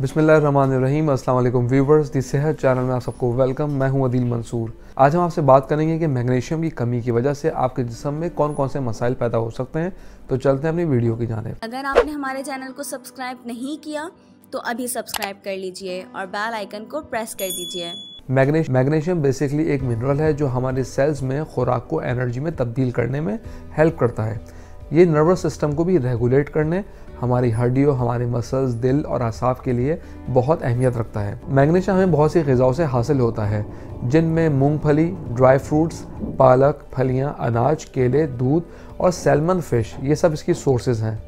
बिस्मिल्लाहिर्रहमानिर्रहीम। अस्सलाम वालेकुम व्यूवर्स, दी सेहत चैनल में आप सबको वेलकम। मैं हूं अदील मंसूर। आज हम आपसे बात करेंगे कि मैग्नीशियम की कमी की वजह से आपके जिस्म में कौन कौन से मसाइल पैदा हो सकते हैं। तो चलते हैं अपनी वीडियो की जानिब। अगर आपने हमारे चैनल को सब्सक्राइब नहीं किया तो अभी सब्सक्राइब कर लीजिए और बेल आइकन को प्रेस कर दीजिए। मैग्नीशियम बेसिकली एक मिनरल है जो हमारे सेल्स में खुराक को एनर्जी में तब्दील करने में हेल्प करता है। ये नर्वस सिस्टम को भी रेगुलेट करने, हमारी हड्डियों, हमारे मसल्स, दिल और असाब के लिए बहुत अहमियत रखता है। मैग्नीशियम हमें बहुत सी ग़िज़ाओं से हासिल होता है, जिनमें मूंगफली, ड्राई फ्रूट्स, पालक, फलियां, अनाज, केले, दूध और सैल्मन फिश, ये सब इसकी सोर्सेज हैं।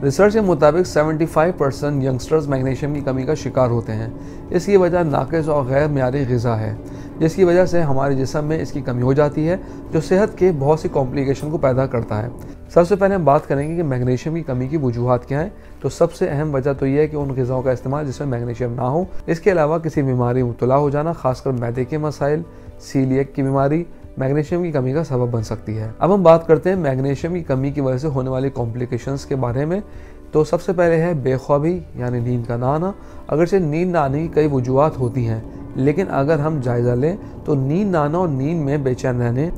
रिसर्च के मुताबिक 75% यंगस्टर्स मैग्नीशियम की कमी का शिकार होते हैं। इसकी वजह नाक़िस और गैर मियारी ग़िज़ा है, जिसकी वजह से हमारे जिस्म में इसकी कमी हो जाती है, जो सेहत के बहुत सी कॉम्प्लिकेशन को पैदा करता है। सबसे पहले हम बात करेंगे कि मैग्नीशियम की कमी की वजूहात क्या हैं। तो सबसे अहम वजह तो यह है कि उन ग़िज़ाओं का इस्तेमाल जिसमें मैग्नीशियम ना हो। इसके अलावा किसी बीमारी में मुब्तला हो जाना, खासकर मैदे के मसाइल, सीलिएक की बीमारी मैग्नीशियम की कमी का सबब बन सकती है। अब हम बात करते हैं मैग्नीशियम की कमी की वजह से होने वाली कॉम्प्लिकेशंस के बारे में। तो सबसे पहले है बेख्वाबी, यानी नींद का ना आना। अगरचे नींद ना आने की कई वजूहात होती हैं, लेकिन अगर हम जायज़ा लें तो नींद ना आना और नींद में बेचैन रहने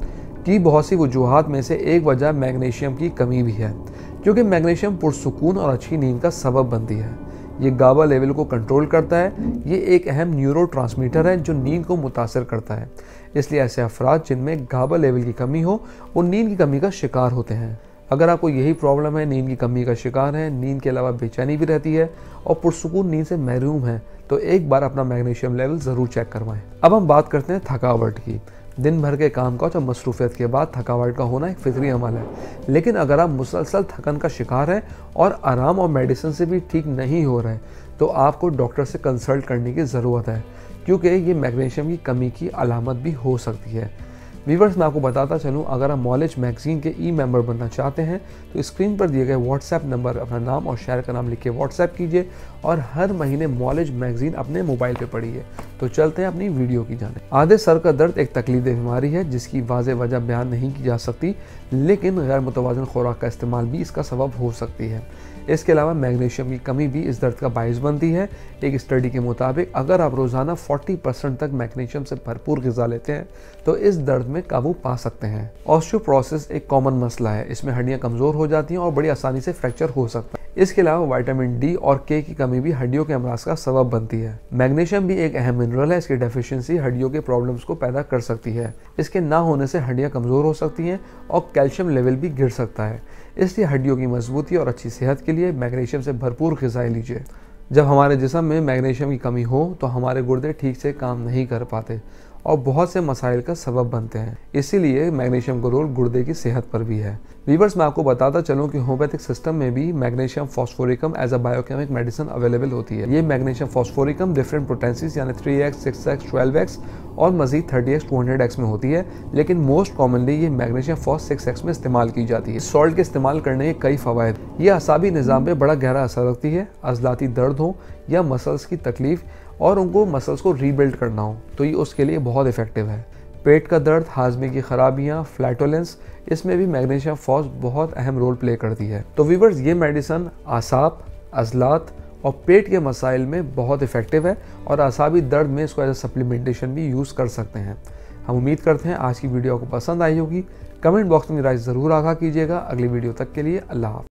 की बहुत सी वजूहात में से एक वजह मैग्नीशियम की कमी भी है, क्योंकि मैग्नीशियम पुरसुकून और अच्छी नींद का सबब बनती है। ये गाबा लेवल को कंट्रोल करता है। ये एक अहम न्यूरोट्रांसमीटर है जो नींद को मुतासर करता है। इसलिए ऐसे अफराद जिनमें गाबा लेवल की कमी हो, वो नींद की कमी का शिकार होते हैं। अगर आपको यही प्रॉब्लम है, नींद की कमी का शिकार है, नींद के अलावा बेचैनी भी रहती है और पुरसुकून नींद से महरूम है, तो एक बार अपना मैग्नीशियम लेवल ज़रूर चेक करवाएं। अब हम बात करते हैं थकावट की। दिन भर के काम काज और मसरूफियत के बाद थकावट का होना एक फितरी अमल है, लेकिन अगर आप मुसलसल थकन का शिकार हैं और आराम और मेडिसिन से भी ठीक नहीं हो रहे, तो आपको डॉक्टर से कंसल्ट करने की ज़रूरत है, क्योंकि ये मैग्नीशियम की कमी की अलामत भी हो सकती है। व्यूअर्स, मैं आपको बताता चलूँ, अगर आप नॉलेज मैगज़ीन के मेंबर बनना चाहते हैं तो स्क्रीन पर दिए गए व्हाट्सएप नंबर, अपना नाम और शहर का नाम लिख के व्हाट्सएप कीजिए और हर महीने नॉलेज मैगज़ीन अपने मोबाइल पे पढ़िए। तो चलते हैं अपनी वीडियो की जानिब। आधे सर का दर्द एक तकलीदी बीमारी है जिसकी वाज़ेह वजह बयान नहीं की जा सकती, लेकिन गैर मुतवाज़िन खुराक का इस्तेमाल भी इसका सबब हो सकती है। इसके अलावा मैग्नीशियम की कमी भी इस दर्द का बाइस बनती है। एक स्टडी के मुताबिक अगर आप रोज़ाना 40% तक मैग्नीशियम से भरपूर ग़िज़ा लेते हैं तो इस दर्द में काबू पा सकते हैं। ऑस्टियोपोरोसिस एक कॉमन मसला है। इसमें हड्डियां कमज़ोर हो जाती हैं और बड़ी आसानी से फ्रैक्चर हो सकता है। इसके अलावा विटामिन डी और के की कमी भी हड्डियों के अमराज का सबब बनती है। मैग्नीशियम भी एक अहम मिनरल है। इसकी डेफिशिएंसी हड्डियों के प्रॉब्लम्स को पैदा कर सकती है। इसके ना होने से हड्डियां कमज़ोर हो सकती हैं और कैल्शियम लेवल भी गिर सकता है। इसलिए हड्डियों की मजबूती और अच्छी सेहत के लिए मैग्नीशियम से भरपूर ग़िज़ाएं लीजिए। जब हमारे जिस्म में मैग्नीशियम की कमी हो तो हमारे गुर्दे ठीक से काम नहीं कर पाते और बहुत से मसाइल का सबब बनते हैं। इसीलिए मैग्नीशियम का रोल गुर्दे की सेहत पर भी है। व्यूअर्स, मैं आपको बताता चलूं कि होम्योपैथिक सिस्टम में भी magnesium phosphoricum as a biochemic medicine available होती है। ये मैग्नीशियम फॉस्फोरिकम डिफरेंट पोटेंसीज यानी 3x, 6x, 12x और मजीद 30x, 200x में होती है, लेकिन मोस्ट कॉमनली ये मैग्नीशियम फॉस 6x में इस्तेमाल की जाती है। सॉल्ट के इस्तेमाल करने के कई फ़वाइद। ये असाबी निज़ाम पे बड़ा गहरा असर रखती है। अज़लाती दर्द हो या मसल्स की तकलीफ और उनको मसल्स को रीबिल्ड करना हो तो ये उसके लिए बहुत इफेक्टिव है। पेट का दर्द, हाजमे की खराबियाँ, फ्लैटुलेंस, इसमें भी मैग्नीशियम फॉस बहुत अहम रोल प्ले करती है। तो व्यूअर्स, ये मेडिसिन आसाब, अज़लात और पेट के मसाइल में बहुत इफेक्टिव है और असाबी दर्द में इसको एज ए सप्लीमेंटेशन भी यूज़ कर सकते हैं। हम उम्मीद करते हैं आज की वीडियो आपको पसंद आई होगी। कमेंट बॉक्स में राय ज़रूर आगाह कीजिएगा। अगली वीडियो तक के लिए अल्लाह हाफ़िज़।